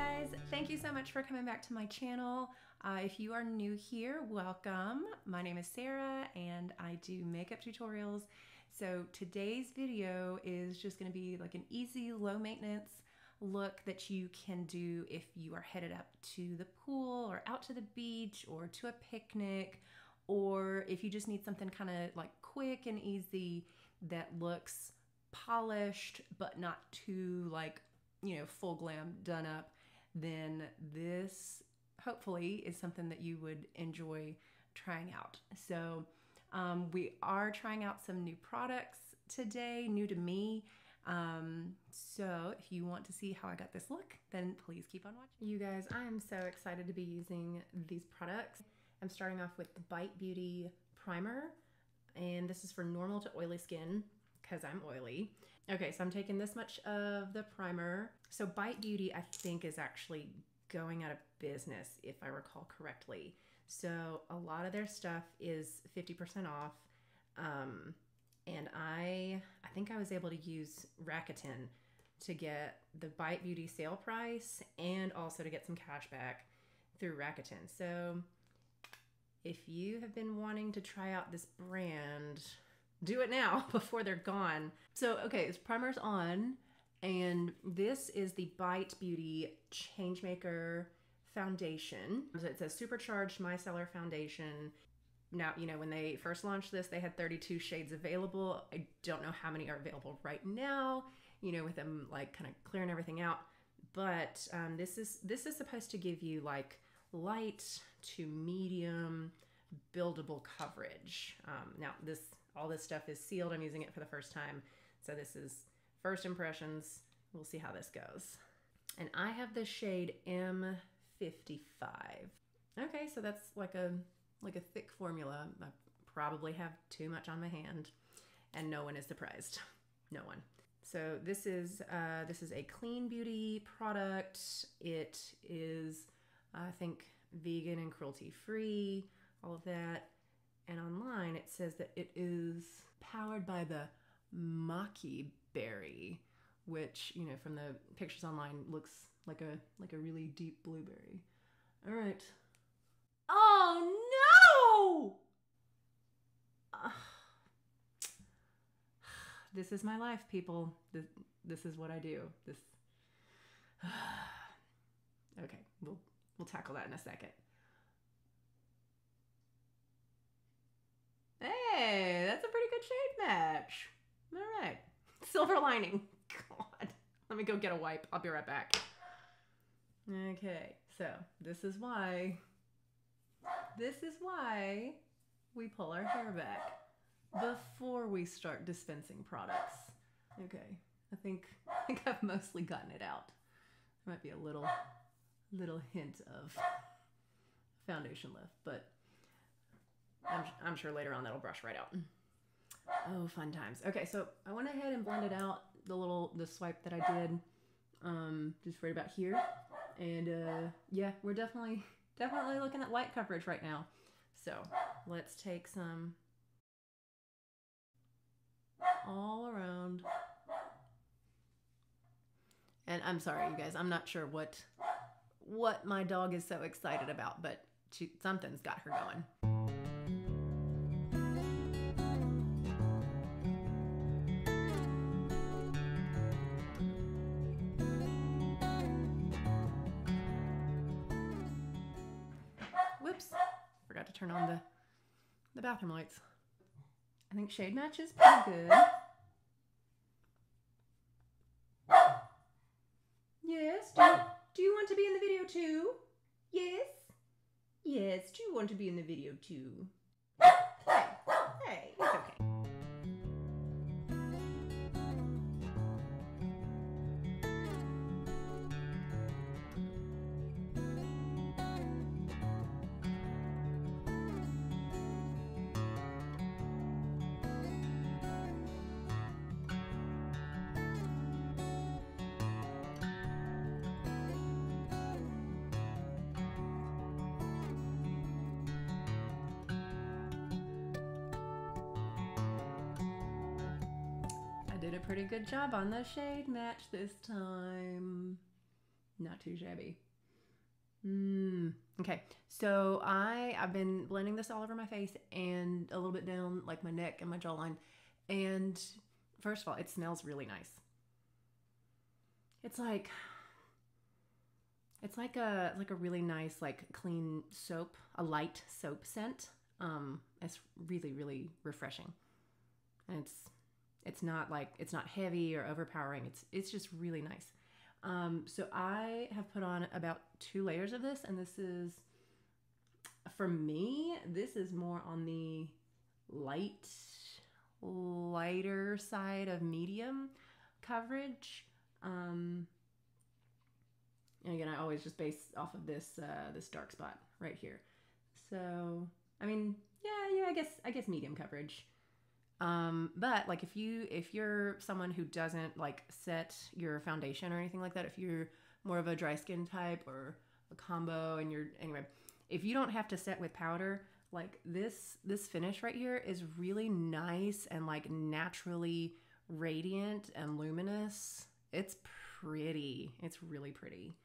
guys, thank you so much for coming back to my channel. If you are new here, welcome. My name is Sarah and I do makeup tutorials. So today's video is just going to be like an easy, low maintenance look that you can do if you are headed up to the pool or out to the beach or to a picnic, or if you just need something kind of like quick and easy that looks polished but not too like, you know, full glam done up, then this hopefully is something that you would enjoy trying out. So we are trying out some new products today, new to me. So if you want to see how I got this look, then please keep on watching. You guys, I am so excited to be using these products. I'm starting off with the Bite Beauty Primer, and this is for normal to oily skin because I'm oily. Okay, so I'm taking this much of the primer. So Bite Beauty, I think, is actually going out of business, if I recall correctly. So a lot of their stuff is 50% off. And I think I was able to use Rakuten to get the Bite Beauty sale price and also to get some cash back through Rakuten. So if you have been wanting to try out this brand, do it now before they're gone. So, okay, this primer's on, and this is the Bite Beauty Changemaker foundation. So it says Supercharged Micellar foundation. Now, you know, when they first launched this, they had 32 shades available. I don't know how many are available right now, you know, with them like kind of clearing everything out. But this is supposed to give you like light to medium buildable coverage. Now, all this stuff is sealed. I'm using it for the first time. So this is first impressions. We'll see how this goes. And I have the shade M55. Okay, so that's like a thick formula. I probably have too much on my hand, and no one is surprised. No one. So this is a clean beauty product. It is, I think, vegan and cruelty free, all of that. And online it says that it is powered by the maki berry, which, you know, from the pictures online looks like a really deep blueberry. All right. Oh no! This is my life, people. This is what I do. Okay, we'll tackle that in a second. Hey, that's a pretty good shade match. All right, silver lining. God, let me go get a wipe. I'll be right back. Okay, so this is why we pull our hair back before we start dispensing products. Okay, I think I've mostly gotten it out. There might be a little hint of foundation left, but I'm sure later on that'll brush right out. Oh, fun times. Okay, so I went ahead and blended out the swipe that I did just right about here. And yeah, we're definitely looking at light coverage right now. So let's take some all around. And I'm sorry, you guys, I'm not sure what my dog is so excited about, but something's got her going. Whoops, forgot to turn on the bathroom lights. I think shade match is pretty good. Yes, do you want to be in the video too? Yes? Yes, do you want to be in the video too? Hey, it's okay. Did a pretty good job on the shade match this time. Not too shabby. Okay, so I've been blending this all over my face and a little bit down like my neck and my jawline. And first of all, it smells really nice. It's like a really nice, like clean soap, a light soap scent. It's really, really refreshing. And it's not heavy or overpowering. It's just really nice. So I have put on about 2 layers of this, and this is, for me, this is more on the lighter side of medium coverage. And again, I always just base off of this dark spot right here. So, I mean, yeah, I guess medium coverage. But like if you're someone who doesn't like set your foundation or anything like that, if you're more of a dry skin type or a combo and anyway, if you don't have to set with powder, like this finish right here is really nice and like naturally radiant and luminous. It's pretty. It's really pretty.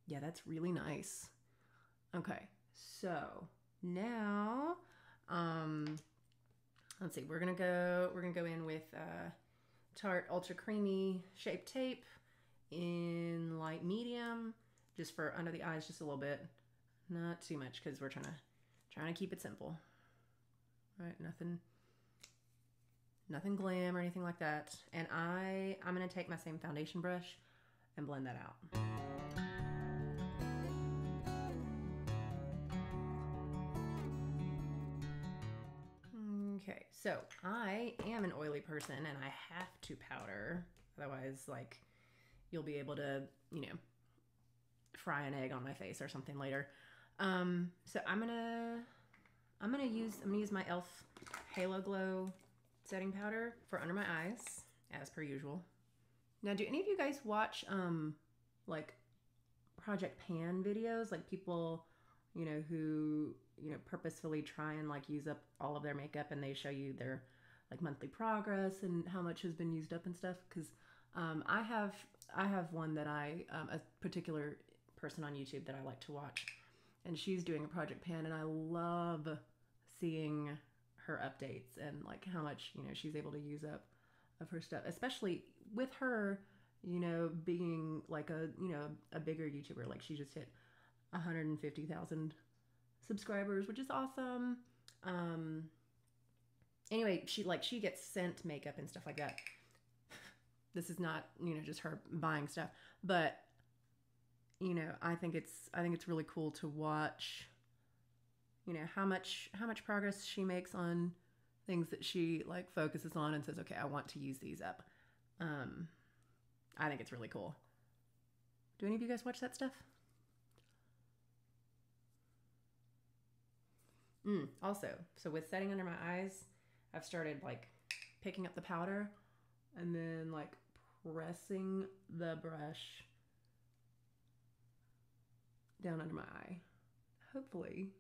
Yeah, that's really nice. Okay. So, now let's see. We're gonna go in with Tarte Ultra Creamy Shape Tape in light medium, just for under the eyes, just a little bit, not too much, because we're trying to keep it simple. All right, nothing glam or anything like that. And I'm gonna take my same foundation brush and blend that out. Okay, so I am an oily person and I have to powder. Otherwise, like, you'll be able to, fry an egg on my face or something later. So I'm gonna use my e.l.f. Halo Glow setting powder for under my eyes, as per usual. Now, do any of you guys watch like Project Pan videos, like people, who purposefully try and like use up all of their makeup, and they show you their like monthly progress and how much has been used up and stuff? Because I have one that a particular person on YouTube that I like to watch, and she's doing a Project Pan, and I love seeing her updates and like how much she's able to use up of her stuff, especially with her being like a bigger YouTuber. Like, she just hit 150,000 subscribers, which is awesome. Anyway, she gets sent makeup and stuff like that. This is not just her buying stuff, but I think it's really cool to watch how much progress she makes on things that she like focuses on and says, okay, I want to use these up. I think it's really cool. Do any of you guys watch that stuff? Also, so with setting under my eyes, I've started like picking up the powder and then like pressing the brush down under my eye. Hopefully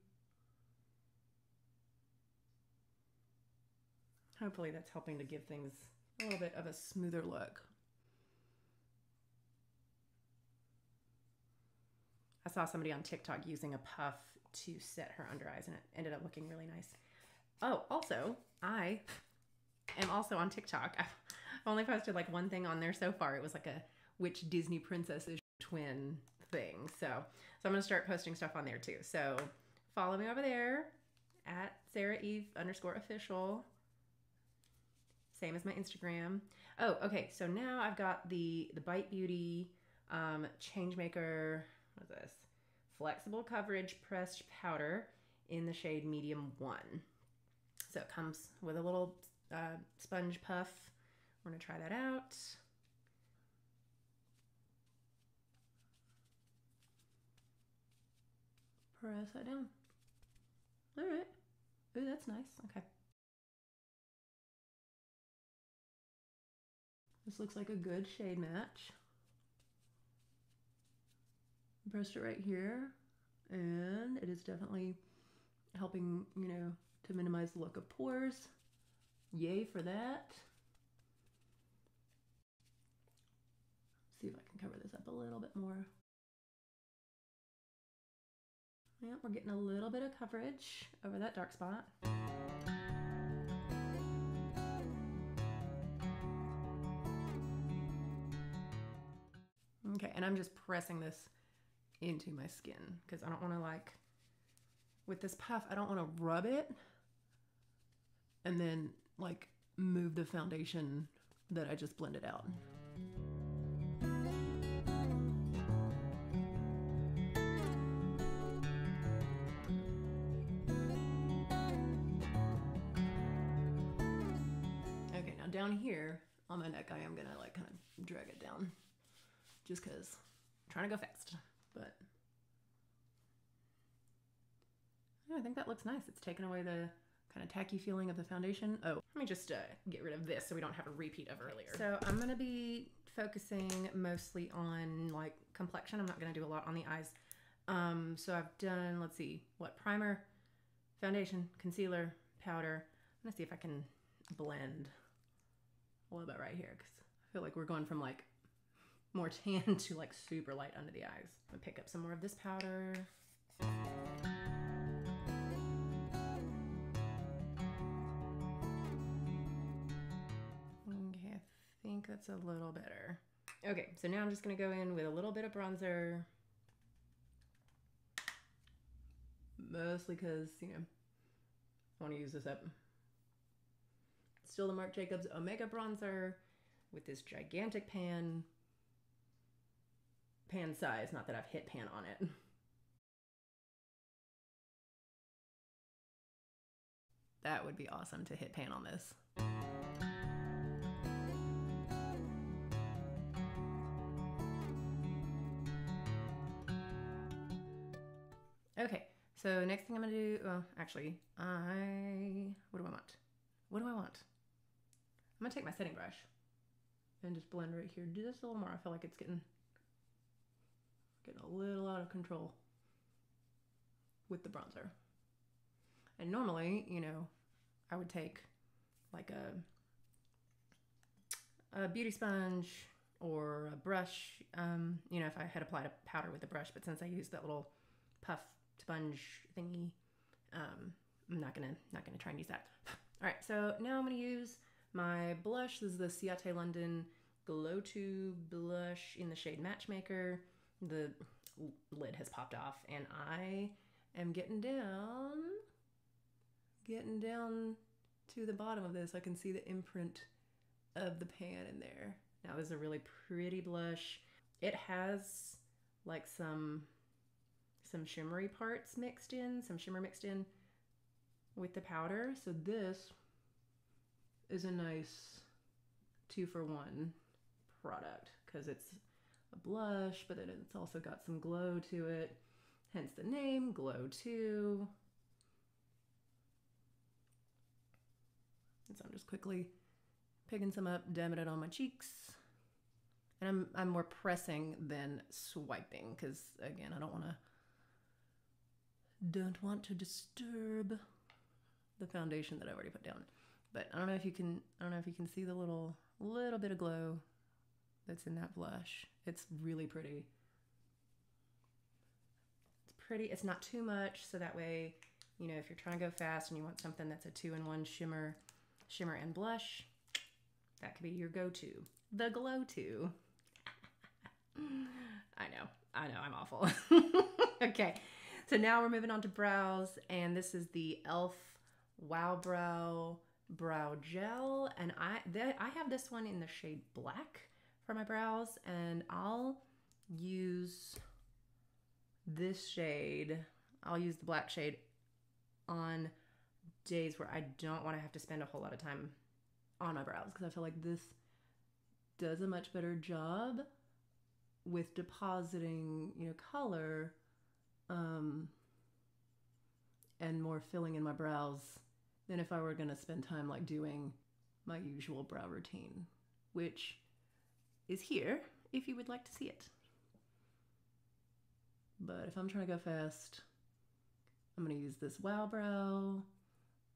that's helping to give things a little bit of a smoother look. I saw somebody on TikTok using a puff to set her under eyes, and it ended up looking really nice. Oh, also, I am also on TikTok. I've only posted like one thing on there so far. It was like a which Disney princess is twin thing. So I'm going to start posting stuff on there too. So follow me over there at SarahEve_official. Same as my Instagram. Oh, okay. So now I've got the Bite Beauty Changemaker. What is this? Flexible Coverage Pressed Powder in the shade Medium 1. So it comes with a little sponge puff. We're going to try that out. Press that down. All right. Ooh, that's nice. Okay. This looks like a good shade match. Pressed it right here, and it is definitely helping, to minimize the look of pores. Yay for that. Let's see if I can cover this up up a little bit more. Yeah, we're getting a little bit of coverage over that dark spot. Okay, and I'm just pressing this into my skin because I don't want to, like, with this puff, I don't want to rub it and then like move the foundation that I just blended out. Okay, now down here on my neck, I am gonna like kind of drag it down just because I'm trying to go fast, but I think that looks nice. It's taken away the kind of tacky feeling of the foundation. Oh, let me just get rid of this so we don't have a repeat of earlier. So I'm gonna be focusing mostly on like complexion. I'm not gonna do a lot on the eyes. So I've done, let's see, what, primer, foundation, concealer, powder. I'm gonna see if I can blend a little bit right here because I feel like we're going from like more tan to like super light under the eyes. I'm gonna pick up some more of this powder. Okay, I think that's a little better. Okay, so now I'm just gonna go in with a little bit of bronzer. Mostly because, you know, I want to use this up. Still the Marc Jacobs Omega bronzer with this gigantic pan size. Not that I've hit pan on it. That would be awesome to hit pan on this. Okay, so next thing I'm gonna do, well, actually, what do I want? What do I want? I'm gonna take my setting brush and just blend right here just a little more. I feel like it's getting a little out of control with the bronzer. And normally, you know, I would take like a beauty sponge or a brush, you know, if I had applied a powder with a brush, but since I used that little puff sponge thingy, I'm not gonna try and use that. All right, so now I'm gonna use my blush. This is the Ciate London Glow Tube blush in the shade Matchmaker. The lid has popped off, and I am getting down to the bottom of this. I can see the imprint of the pan in there. Now this is a really pretty blush. It has like some shimmery parts mixed in, some shimmer mixed in with the powder. So this is a nice 2-for-1 product because it's a blush, but then it's also got some glow to it. Hence the name, Glow 2. And so I'm just quickly picking some up, dabbing it on my cheeks. And I'm more pressing than swiping because, again, I don't want to disturb the foundation that I already put down. But I don't know if you can see the little bit of glow that's in that blush. It's really pretty. It's pretty. It's not too much, so that way, you know, if you're trying to go fast and you want something that's a 2-in-1 shimmer and blush, that could be your go-to. The Glow 2. I know, I'm awful. Okay, so now we're moving on to brows, and this is the e.l.f. Wow Brow Gel, and I have this one in the shade Black for my brows, and I'll use this shade. I'll use the black shade on days where I don't want to have to spend a whole lot of time on my brows because I feel like this does a much better job with depositing, you know, color and more filling in my brows than if I were going to spend time like doing my usual brow routine, which is here if you would like to see it. But if I'm trying to go fast, I'm going to use this Wow Brow.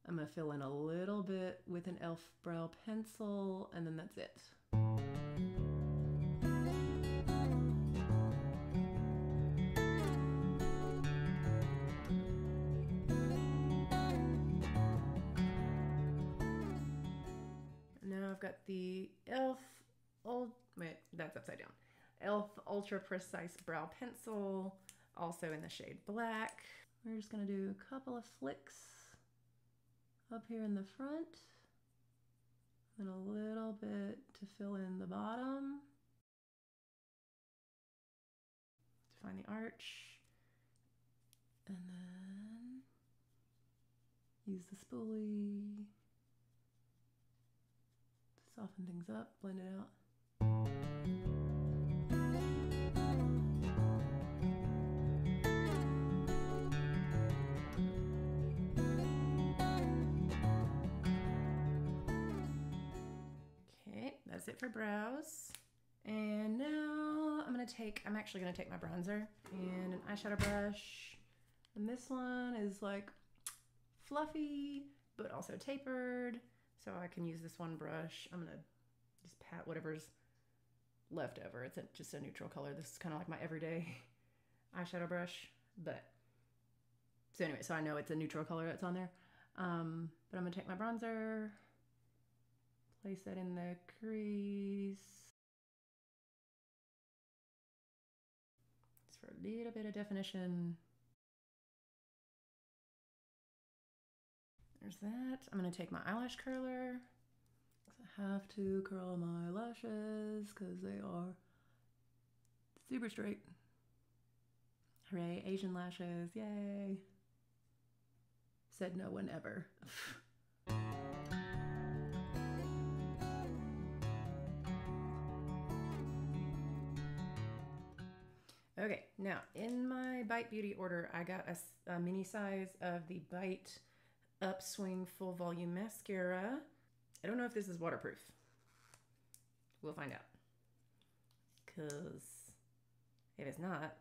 I'm going to fill in a little bit with an e.l.f. brow pencil, and then that's it. got the e.l.f. Wait, that's upside down. e.l.f. Ultra Precise Brow Pencil, also in the shade black. We're just gonna do a couple of flicks up here in the front, and a little bit to fill in the bottom, to find the arch, and then use the spoolie to soften things up, blend it out. Okay, that's it for brows. And now I'm actually gonna take my bronzer and an eyeshadow brush. And this one is like fluffy, but also tapered. So I can use this one brush. I'm gonna just pat whatever's left over. It's just a neutral color. This is kind of like my everyday eyeshadow brush. But so anyway, so I know it's a neutral color that's on there. But I'm gonna take my bronzer, place that in the crease. Just for a little bit of definition. There's that. I'm gonna take my eyelash curler. I have to curl my lashes because they are super straight. Hooray, Asian lashes, yay. Said no one ever. Okay, now in my Bite Beauty order, I got a mini size of the Bite Upswing Full Volume Mascara. I don't know if this is waterproof. We'll find out. Because if it's not,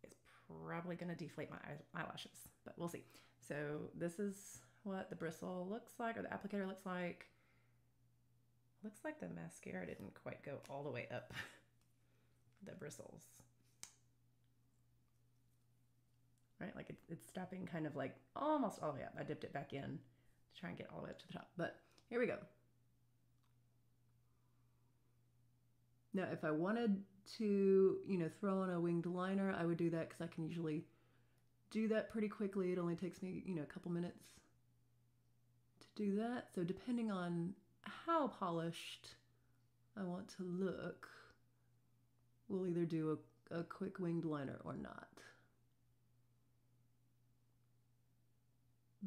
it's probably going to deflate my eyelashes, but we'll see. So this is what the bristle looks like, or the applicator looks like. Looks like the mascara didn't quite go all the way up the bristles. Right, like it's stopping kind of like almost all the way up. I dipped it back in to try and get all the way up to the top, but here we go. Now, if I wanted to, throw on a winged liner, I would do that because I can usually do that pretty quickly. It only takes me, a couple minutes to do that. So depending on how polished I want to look, we'll either do a quick winged liner or not.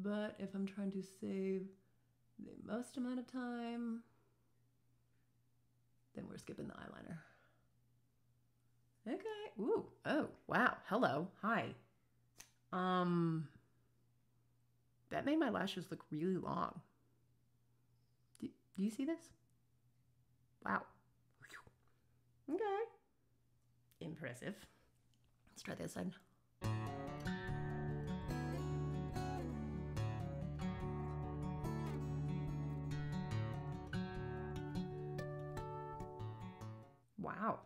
But if I'm trying to save the most amount of time, then we're skipping the eyeliner. Okay. Ooh. Oh, wow. Hello. Hi. That made my lashes look really long. Do you see this? Wow. Okay. Impressive. Let's try this side. Wow.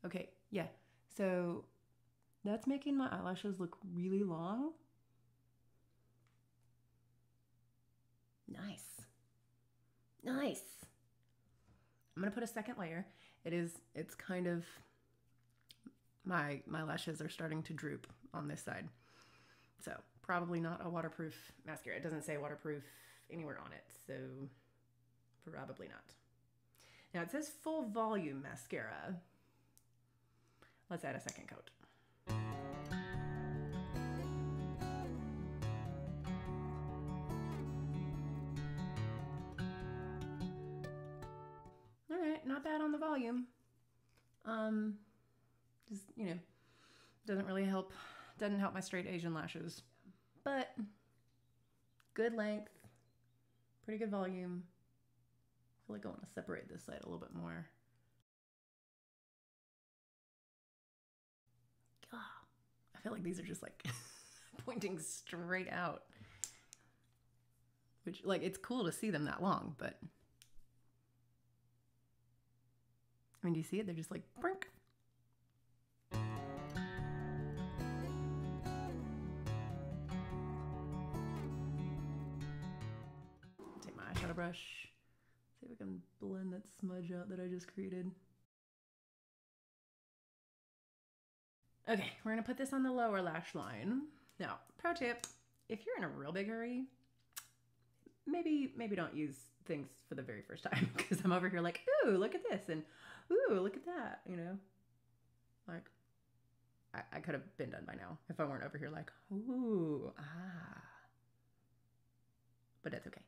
Okay, yeah. So that's making my eyelashes look really long. Nice. Nice. I'm gonna put a second layer. It's kind of, my lashes are starting to droop on this side. So probably not a waterproof mascara. It doesn't say waterproof anywhere on it, so probably not. Now it says full volume mascara. Let's add a second coat. All right, not bad on the volume. Just, doesn't really help, doesn't help my straight Asian lashes, but good length, pretty good volume. I feel like I want to separate this side a little bit more. I feel like these are just like pointing straight out, which, like, it's cool to see them that long, but I mean, do you see it? They're just like brink. Take my eyeshadow brush, See if I can blend that smudge out that I just created. Okay, we're gonna put this on the lower lash line. Now, pro tip, if you're in a real big hurry, maybe don't use things for the very first time, because I'm over here like, ooh, look at this, and ooh, look at that, you know? Like, I could have been done by now if I weren't over here like, ooh, ah. But that's okay.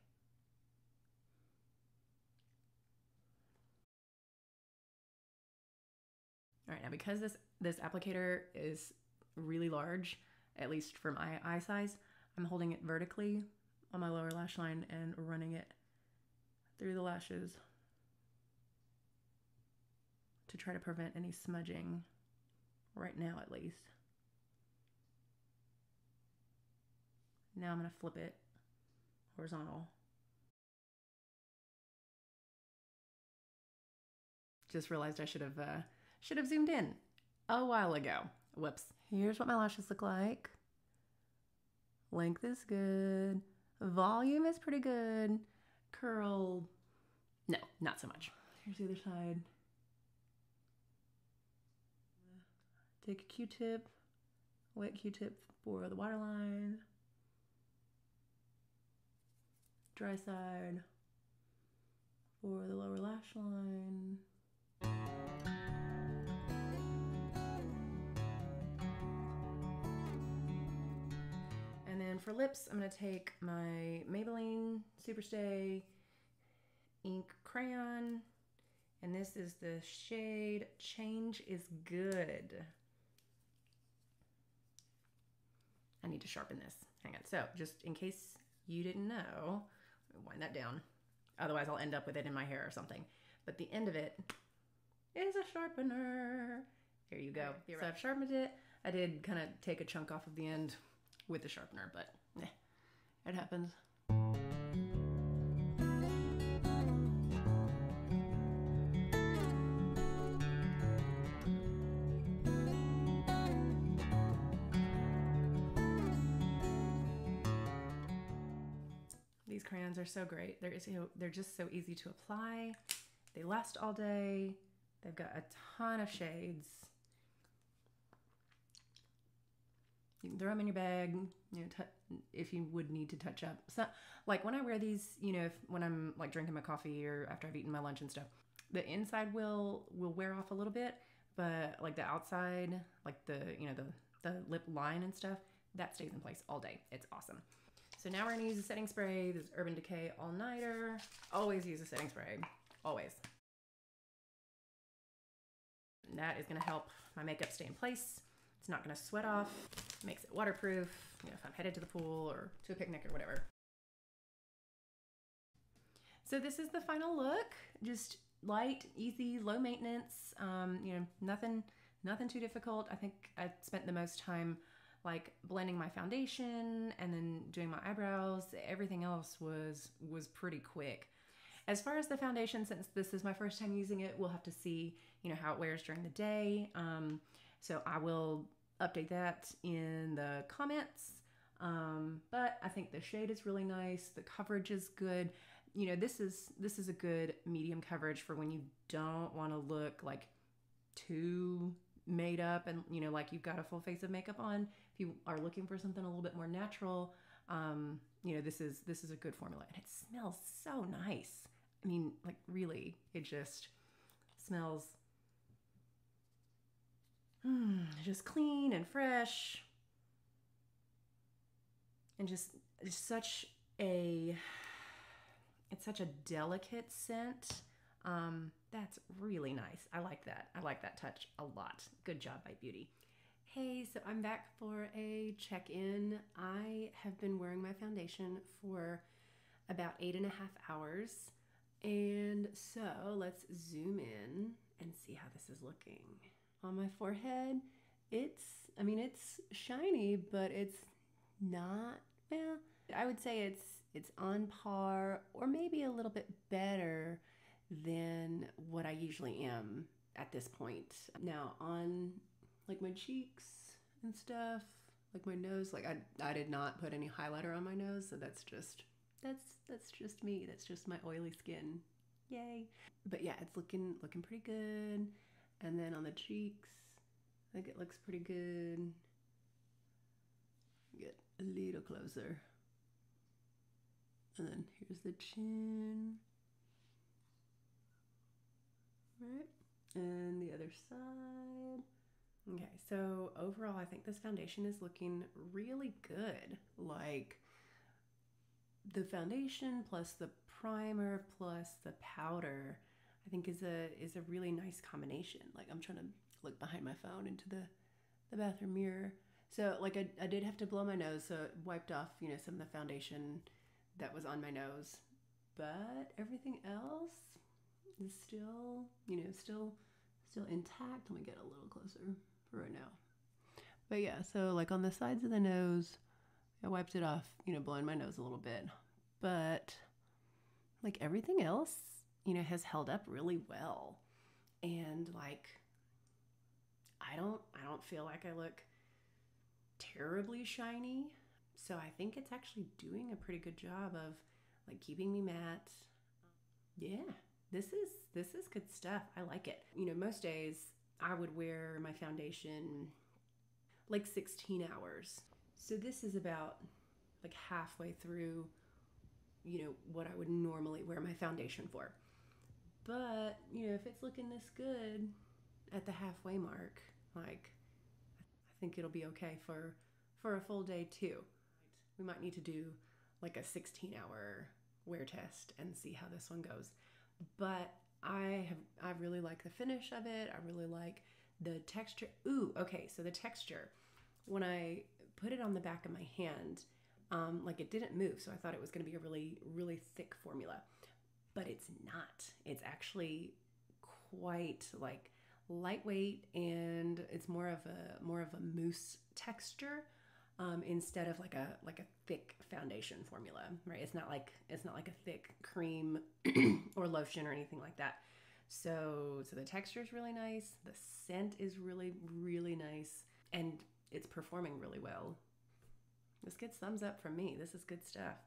All right, now because this applicator is really large, at least for my eye size, I'm holding it vertically on my lower lash line and running it through the lashes to try to prevent any smudging, right now at least. Now I'm gonna flip it horizontal. Just realized I should have zoomed in a while ago. Whoops. Here's what my lashes look like. Length is good. Volume is pretty good. Curl, no, not so much. Here's the other side. Take a Q-tip, wet Q-tip for the waterline. Dry side for the lower lash line. And then for lips, I'm gonna take my Maybelline Superstay ink crayon, and this is the shade Change is Good. I need to sharpen this. Hang on. So just in case you didn't know, wind that down. Otherwise I'll end up with it in my hair or something. But the end of it is a sharpener. There you go. So I've sharpened it. I did kind of take a chunk off of the end with the sharpener, but it happens. These crayons are so great. They're just so easy to apply. They last all day. They've got a ton of shades. You can throw them in your bag, you know, if you would need to touch up. So, like when I wear these, you know, when I'm like drinking my coffee or after I've eaten my lunch and stuff, the inside will wear off a little bit, but like the outside, like the, you know, the lip line and stuff, that stays in place all day. It's awesome. So now we're gonna use a setting spray. This Urban Decay All Nighter. Always use a setting spray, always. And that is gonna help my makeup stay in place. It's not gonna sweat off, makes it waterproof, you know, if I'm headed to the pool or to a picnic or whatever. So this is the final look, just light, easy, low maintenance, you know, nothing too difficult. I think I spent the most time like blending my foundation and then doing my eyebrows. Everything else was pretty quick. As far as the foundation, since this is my first time using it, we'll have to see, you know, how it wears during the day. So I will update that in the comments. But I think the shade is really nice. The coverage is good. You know, this is a good medium coverage for when you don't want to look like too made up and, you know, like you've got a full face of makeup on. If you are looking for something a little bit more natural, you know, this is a good formula, and it smells so nice. I mean, like really, it just smells just clean and fresh, and just such a, it's such a delicate scent. That's really nice. I like that. I like that touch a lot. Good job, Bite Beauty. Hey, so I'm back for a check-in. I have been wearing my foundation for about 8.5 hours. And so let's zoom in and see how this is looking. On my forehead, it's shiny, but it's not, well, I would say it's on par or maybe a little bit better than what I usually am at this point. Now on like my cheeks and stuff, like my nose, like I did not put any highlighter on my nose, so that's just me. That's just my oily skin. Yay. But yeah, it's looking pretty good. And then on the cheeks, I think it looks pretty good. Get a little closer. And then here's the chin. Right. And the other side. Okay, so overall, I think this foundation is looking really good. Like the foundation plus the primer plus the powder, I think is a really nice combination. Like I'm trying to look behind my phone into the bathroom mirror. So like I did have to blow my nose, so it wiped off, you know, some of the foundation that was on my nose. But everything else is still, you know, still intact. Let me get a little closer for right now. But yeah, so like on the sides of the nose, I wiped it off, you know, blowing my nose a little bit. But like everything else, you know, has held up really well. And like I don't feel like I look terribly shiny. So I think it's actually doing a pretty good job of like keeping me matte. Yeah, this is good stuff. I like it. You know, most days I would wear my foundation like 16 hours. So this is about like halfway through, you know, what I would normally wear my foundation for. But, you know, if it's looking this good at the halfway mark, like I think it'll be okay for a full day too. We might need to do like a 16-hour wear test and see how this one goes. But I really like the finish of it. I really like the texture. Ooh, okay, so the texture. When I put it on the back of my hand, like it didn't move, so I thought it was going to be a really, really thick formula. But it's not. It's actually quite like lightweight, and it's more of a mousse texture. Instead of like a thick foundation formula, right? It's not like a thick cream or lotion or anything like that. So the texture is really nice. The scent is really, really nice, and it's performing really well. This gets thumbs up from me. This is good stuff.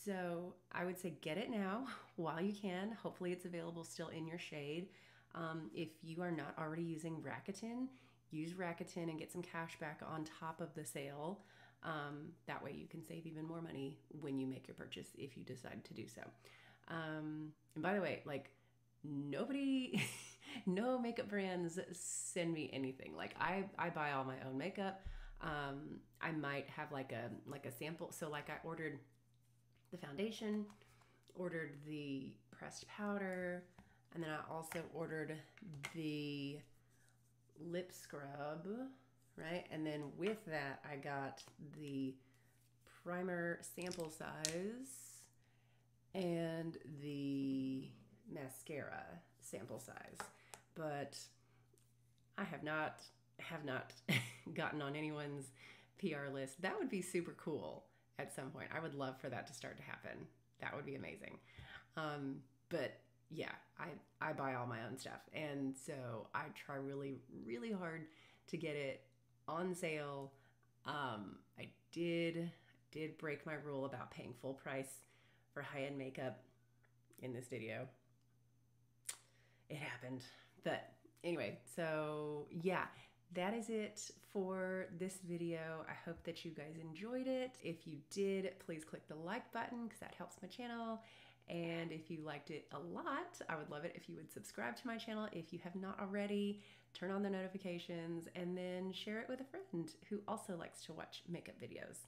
So I would say get it now while you can. Hopefully it's available still in your shade. If you are not already using Rakuten, use Rakuten and get some cash back on top of the sale. That way you can save even more money when you make your purchase if you decide to do so. And by the way, like nobody, no makeup brands send me anything. Like I buy all my own makeup. I might have like a sample. So like I ordered the foundation, ordered the pressed powder, and then I also ordered the lip scrub, right? And then with that, I got the primer sample size and the mascara sample size. But I have not gotten on anyone's PR list. That would be super cool at some point. I would love for that to start to happen. That would be amazing. But yeah, I buy all my own stuff. And so I try really, really hard to get it on sale. I did break my rule about paying full price for high-end makeup in this video. It happened. But anyway, so yeah, that is it for this video. I hope that you guys enjoyed it. If you did, please click the like button because that helps my channel. And if you liked it a lot, I would love it if you would subscribe to my channel if you have not already, turn on the notifications, and then share it with a friend who also likes to watch makeup videos.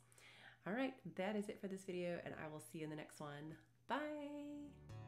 All right, that is it for this video, and I will see you in the next one. Bye!